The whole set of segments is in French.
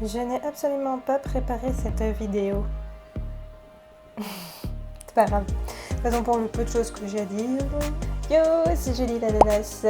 Je n'ai absolument pas préparé cette vidéo. C'est pas grave. De toute façon, pour le peu de choses que j'ai à dire. Yo, c'est Julie l'ananas.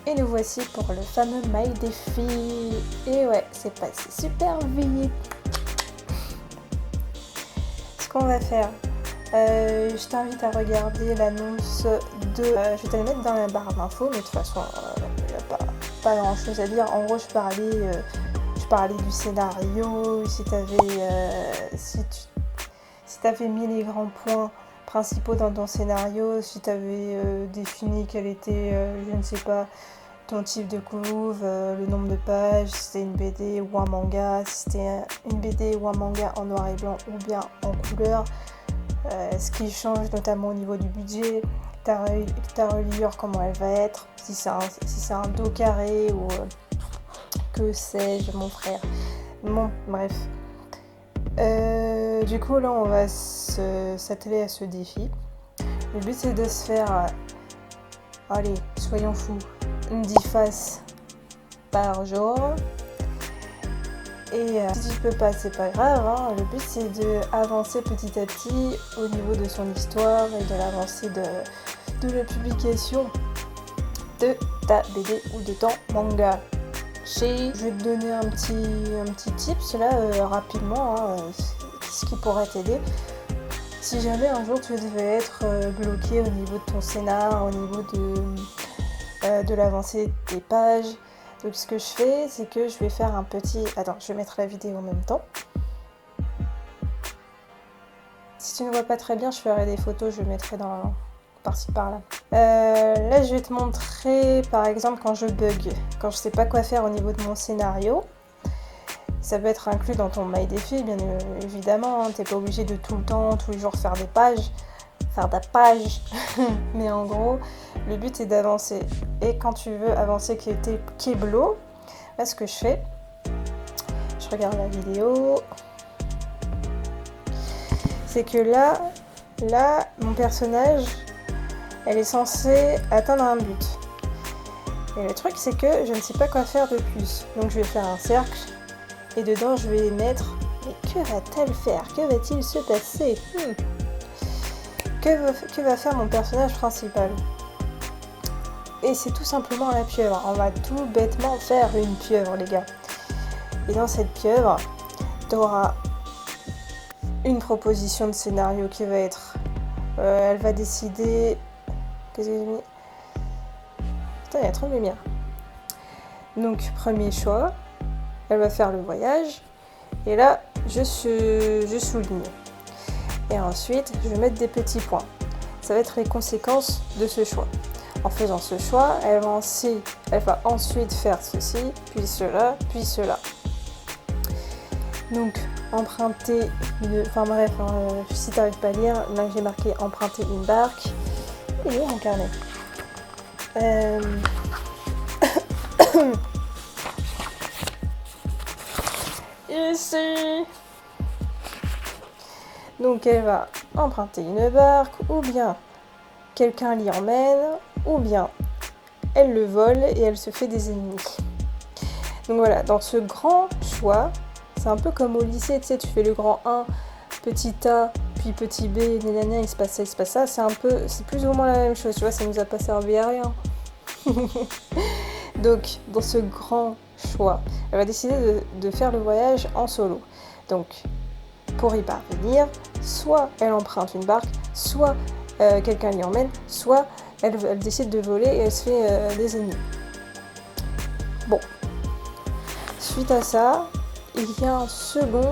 Et nous voici pour le fameux My Défi. Et ouais, c'est passé super vite. Ce qu'on va faire, je t'invite à regarder l'annonce de... je vais te la mettre dans la barre d'infos, mais de toute façon, il n'y a pas grand chose à dire. En gros, je parlais du scénario, si t'avais mis les grands points principaux dans ton scénario, si t'avais défini quel était, je ne sais pas, ton type de couve, le nombre de pages, si c'était une BD ou un manga, si c'était une BD ou un manga en noir et blanc ou bien en couleur, ce qui change notamment au niveau du budget, ta reliure, comment elle va être, si c'est un dos carré ou que sais-je, mon frère. Bon, bref. Du coup, là, on va s'atteler à ce défi. Le but, c'est de se faire, allez, soyons fous, 10 faces par jour. Et si tu peux pas, c'est pas grave, hein. Le but, c'est d'avancer petit à petit au niveau de son histoire et de l'avancée de la publication de ta BD ou de ton manga. Je vais te donner un petit tips là, rapidement, hein, ce qui pourrait t'aider. Si jamais un jour tu devais être bloqué au niveau de ton scénar, au niveau de l'avancée des pages, donc ce que je fais, c'est que je vais faire un petit... Attends, je vais mettre la vidéo en même temps. Si tu ne vois pas très bien, je ferai des photos, je mettrai par-ci par-là. Là, je vais te montrer, par exemple, quand je bug, quand je sais pas quoi faire au niveau de mon scénario. Ça peut être inclus dans ton My Défi, bien évidemment. Hein. T'es pas obligé de tout le temps, tous les jours faire des pages. Mais en gros, le but c'est d'avancer. Et quand tu veux avancer qui est keblo, là ce que je fais, je regarde la vidéo, c'est que là, mon personnage, elle est censée atteindre un but. Et le truc c'est que je ne sais pas quoi faire de plus. Donc je vais faire un cercle et dedans je vais mettre, mais que va-t-elle faire? Que va-t-il se passer? Que va faire mon personnage principal? Et c'est tout simplement la pieuvre. On va tout bêtement faire une pieuvre, les gars. Et dans cette pieuvre, tu auras une proposition de scénario qui va être... elle va décider... Qu'est-ce que j'ai mis? Putain, il y a trop de lumière. Donc, premier choix, elle va faire le voyage. Et là, je souligne. Et ensuite, je vais mettre des petits points. Ça va être les conséquences de ce choix. En faisant ce choix, elle va ensuite faire ceci, puis cela, puis cela. Donc, emprunter une... Enfin bref, si tu n'arrives pas à lire, là j'ai marqué emprunter une barque. Il est mon carnet. Ici. Donc elle va emprunter une barque, ou bien quelqu'un l'y emmène, ou bien elle le vole et elle se fait des ennemis. Donc voilà, dans ce grand choix, c'est un peu comme au lycée, tu sais, tu fais le grand 1, petit A, puis petit B, nanana, il se passe ça, c'est plus ou moins la même chose, tu vois, ça nous a pas servi à rien. Donc, dans ce grand choix, elle va décider de faire le voyage en solo. Donc, pour y parvenir, soit elle emprunte une barque, soit quelqu'un l'y emmène, soit elle décide de voler et elle se fait des ennemis. Bon. Suite à ça, il y a un second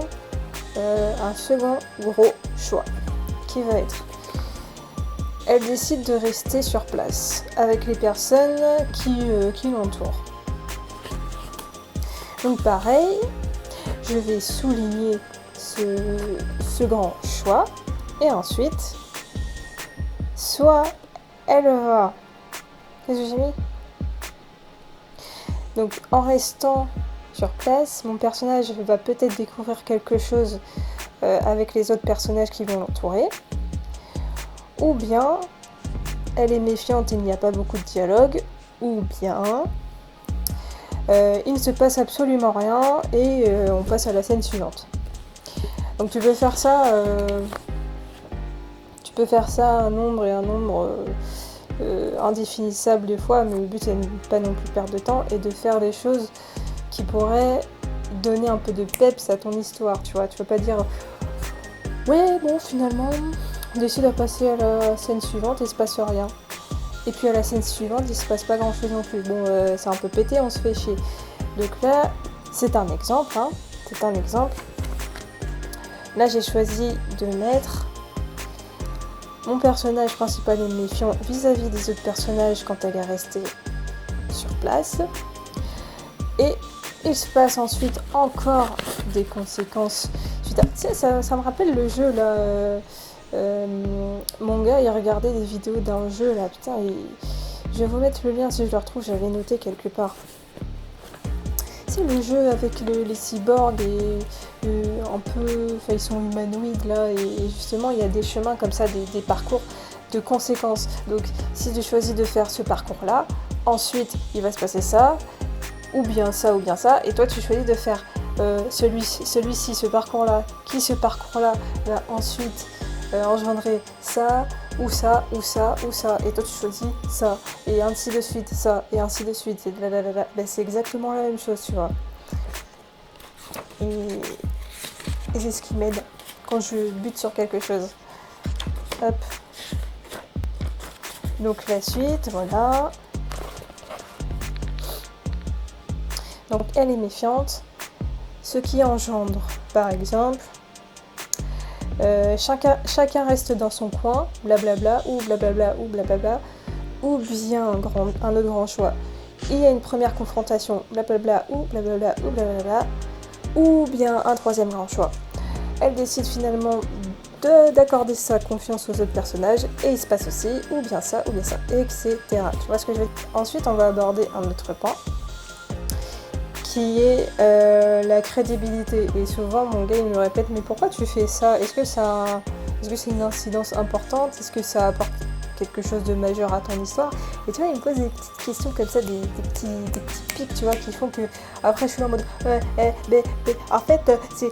gros choix qui va être... Elle décide de rester sur place avec les personnes qui l'entourent. Donc pareil, je vais souligner ce grand choix et ensuite soit elle va... Qu'est-ce que j'ai mis? Donc en restant sur place, mon personnage va peut-être découvrir quelque chose avec les autres personnages qui vont l'entourer, ou bien elle est méfiante et il n'y a pas beaucoup de dialogue, ou bien il ne se passe absolument rien et on passe à la scène suivante. Donc tu peux faire ça un nombre et un nombre indéfinissable de fois, mais le but c'est de ne pas non plus perdre de temps et de faire des choses qui pourraient donner un peu de peps à ton histoire, tu vois. Tu vas pas dire ouais bon finalement on décide de passer à la scène suivante et il se passe rien. Et puis à la scène suivante il se passe pas grand chose non plus. Bon c'est un peu pété, on se fait chier. Donc là c'est un exemple, hein. C'est un exemple. Là j'ai choisi de mettre mon personnage principal est méfiant vis-à-vis des autres personnages quand elle est restée sur place. Et il se passe ensuite encore des conséquences. Tu sais, ça me rappelle le jeu là. Mon gars il regardait des vidéos d'un jeu là. Putain, je vais vous mettre le lien si je le retrouve, j'avais noté quelque part. C'est le jeu avec les cyborgs et un peu. Enfin, ils sont humanoïdes là. Et justement, il y a des chemins comme ça, des parcours de conséquences. Donc, si tu choisis de faire ce parcours là, ensuite il va se passer ça. Ou bien ça, et toi tu choisis de faire celui-ci, ce parcours-là, ce parcours-là va ensuite engendrer ça, ou ça, ou ça, ou ça, et toi tu choisis ça, et ainsi de suite, ça, et ainsi de suite, et blablabla. Ben, c'est exactement la même chose, tu vois. Et c'est ce qui m'aide quand je bute sur quelque chose. Hop. Donc la suite, voilà. Donc elle est méfiante, ce qui engendre, par exemple, chacun reste dans son coin, blablabla, ou blablabla, ou blablabla, ou bien un autre grand choix. Il y a une première confrontation, blablabla, ou blablabla, ou blablabla, ou bien un troisième grand choix. Elle décide finalement d'accorder sa confiance aux autres personnages, et il se passe aussi, ou bien ça, etc. Tu vois ce que je veux dire ? Ensuite, on va aborder un autre point, qui est la crédibilité. Et souvent mon gars il me répète mais pourquoi tu fais ça ? Est-ce que c'est une incidence importante ? Est-ce que ça apporte quelque chose de majeur à ton histoire ? Et tu vois, il me pose des petites questions comme ça, des petits pics, tu vois, qui font que après je suis là en mode en fait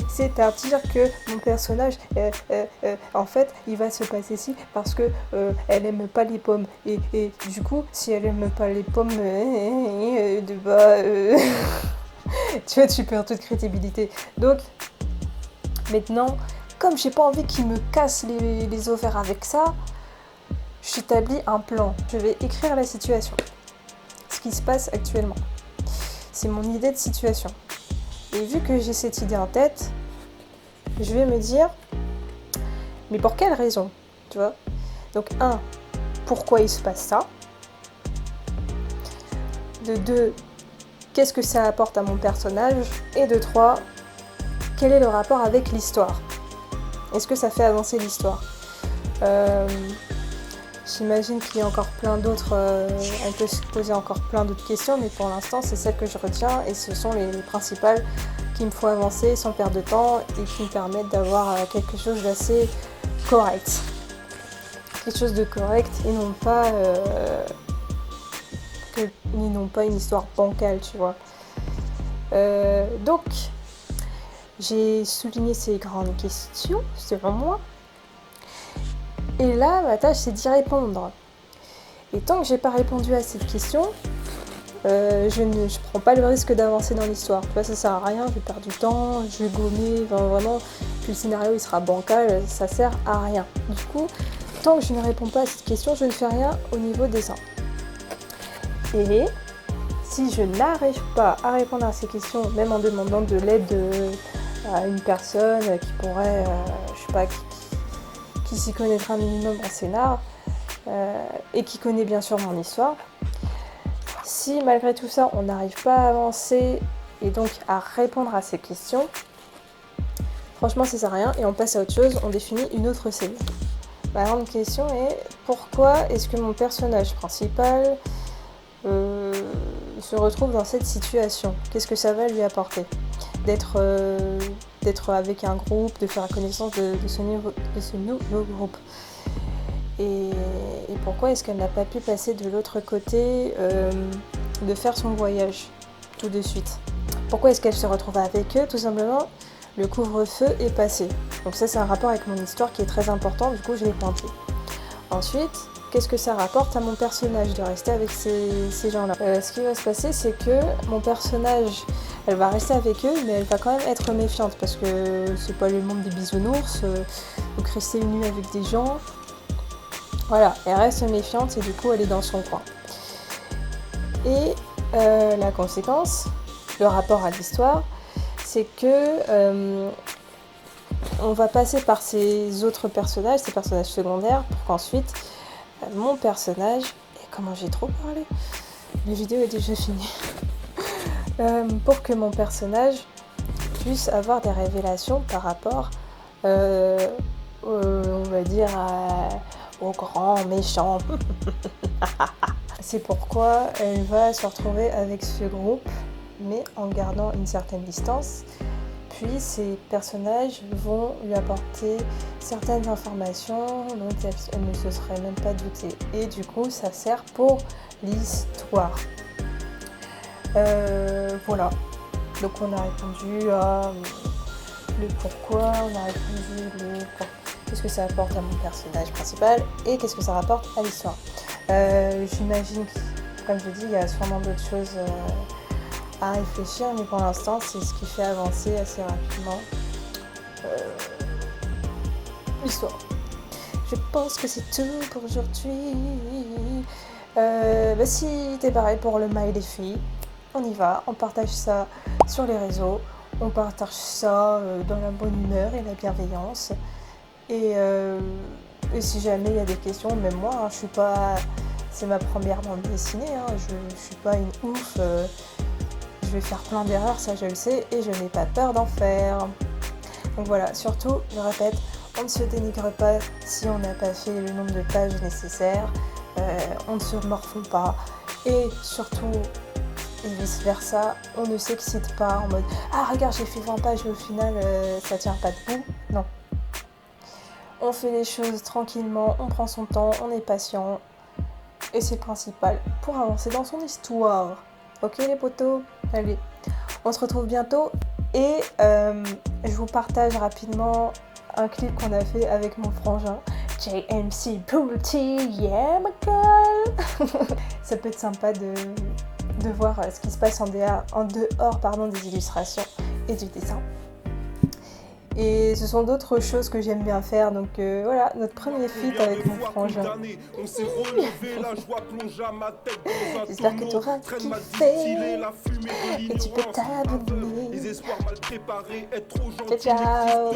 c'est-à-dire que mon personnage en fait il va se passer ci parce que elle aime pas les pommes et du coup si elle aime pas les pommes tu vois, tu perds toute crédibilité. Donc, maintenant, comme j'ai pas envie qu'il me casse les ovaires avec ça, j'établis un plan. Je vais écrire la situation. Ce qui se passe actuellement. C'est mon idée de situation. Et vu que j'ai cette idée en tête, je vais me dire, mais pour quelle raison ? Tu vois ? Donc, 1, pourquoi il se passe ça ? De 2, qu'est-ce que ça apporte à mon personnage ? Et de 3, quel est le rapport avec l'histoire ? Est-ce que ça fait avancer l'histoire ? J'imagine qu'il y a encore plein d'autres... on peut se poser encore plein d'autres questions, mais pour l'instant, c'est celles que je retiens et ce sont les principales qui me font avancer sans perdre de temps et qui me permettent d'avoir quelque chose d'assez correct. Quelque chose de correct et non pas... ils n'ont pas une histoire bancale, tu vois. Donc, j'ai souligné ces grandes questions, selon moi. Et là, ma tâche, c'est d'y répondre. Et tant que j'ai pas répondu à cette question, je prends pas le risque d'avancer dans l'histoire. Tu vois, ça sert à rien, je vais perdre du temps, je vais gommer, enfin, vraiment, puis le scénario il sera bancal, ça sert à rien. Du coup, tant que je ne réponds pas à cette question, je ne fais rien au niveau dessin. Et si je n'arrive pas à répondre à ces questions, même en demandant de l'aide à une personne qui pourrait, je sais pas, qui s'y connaîtra un minimum en scénar, et qui connaît bien sûr mon histoire, si malgré tout ça on n'arrive pas à avancer et donc à répondre à ces questions, franchement ça sert à rien et on passe à autre chose, on définit une autre scène. Ma grande question est pourquoi est-ce que mon personnage principal se retrouve dans cette situation ? Qu'est-ce que ça va lui apporter ? D'être avec un groupe, de faire la connaissance de ce nouveau groupe. Et pourquoi est-ce qu'elle n'a pas pu passer de l'autre côté, de faire son voyage ? tout de suite. Pourquoi est-ce qu'elle se retrouve avec eux? Tout simplement, le couvre-feu est passé. Donc ça, c'est un rapport avec mon histoire qui est très important, du coup je l'ai pointé. Ensuite, qu'est-ce que ça rapporte à mon personnage de rester avec ces gens-là? Ce qui va se passer, c'est que mon personnage, elle va rester avec eux, mais elle va quand même être méfiante, parce que c'est pas le monde des bisounours, donc rester une nuit avec des gens, voilà, elle reste méfiante et du coup elle est dans son coin. Et la conséquence, le rapport à l'histoire, c'est que on va passer par ces autres personnages, ces personnages secondaires, pour qu'ensuite mon personnage... Et comment j'ai trop parlé? La vidéo est déjà finie. Pour que mon personnage puisse avoir des révélations par rapport, on va dire, au grand méchant. C'est pourquoi elle va se retrouver avec ce groupe, mais en gardant une certaine distance. Puis ces personnages vont lui apporter certaines informations dont elle ne se serait même pas doutée. Et du coup, ça sert pour l'histoire. Voilà. Donc on a répondu à le pourquoi, on a répondu le qu'est-ce que ça apporte à mon personnage principal et qu'est-ce que ça rapporte à l'histoire. J'imagine que, comme je dis, il y a sûrement d'autres choses à réfléchir, mais pour l'instant, c'est ce qui fait avancer assez rapidement l'histoire. Je pense que c'est tout pour aujourd'hui. Si t'es pareil pour le mail des filles, on y va, on partage ça sur les réseaux, on partage ça dans la bonne humeur et la bienveillance. Et si jamais il y a des questions, même moi, hein, je suis pas, c'est ma première bande dessinée, hein, je suis pas une ouf. Je vais faire plein d'erreurs, ça je le sais, et je n'ai pas peur d'en faire. Donc voilà, surtout, je répète, on ne se dénigre pas si on n'a pas fait le nombre de pages nécessaires, on ne se morfond pas, et surtout, et vice versa, on ne s'excite pas en mode « Ah regarde, j'ai fait 20 pages et au final, ça tient pas debout ». Non. On fait les choses tranquillement, on prend son temps, on est patient, et c'est le principal pour avancer dans son histoire. Ok les potos? Allez, on se retrouve bientôt et je vous partage rapidement un clip qu'on a fait avec mon frangin JMC Poulty, yeah my girl. Ça peut être sympa de voir ce qui se passe en dehors des illustrations et du dessin. Et ce sont d'autres choses que j'aime bien faire, donc voilà, notre premier feat avec mon frangin. J'espère que tu auras kiffé et tu peux t'abonner. Ciao ciao.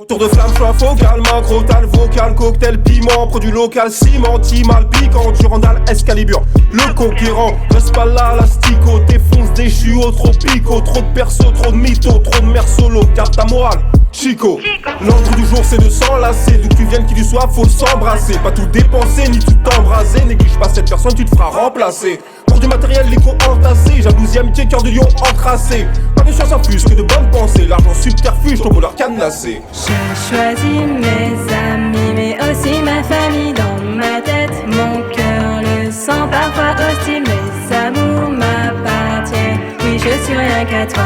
Tour de flamme, choix focal, main crotale, vocal, cocktail, piment, produit local, ciment, mal piquant, Durandal, Excalibur, le conquérant, reste pas là, l'astico, défonce des chuos, trop pico, trop de perso, trop de mythos, trop de mère solo, garde ta morale, Chico. L'ordre du jour c'est de s'enlacer, d'où tu viennes qui du soir, faut s'embrasser, pas tout dépenser, ni tout embraser, néglige pas cette personne, tu te feras remplacer. Pour du matériel, l'écho entassé, jalousie, amitié, cœur de lion encrassé. Pas de science infuse que de bonnes pensées, l'argent subterfuge, ton bonheur cadenassé. J'ai choisi mes amis, mais aussi ma famille. Dans ma tête, mon cœur le sent parfois hostile. Mes amours m'appartiennent, oui je suis rien qu'à toi.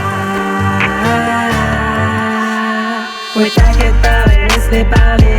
Oui t'inquiète pas, laisse-les parler.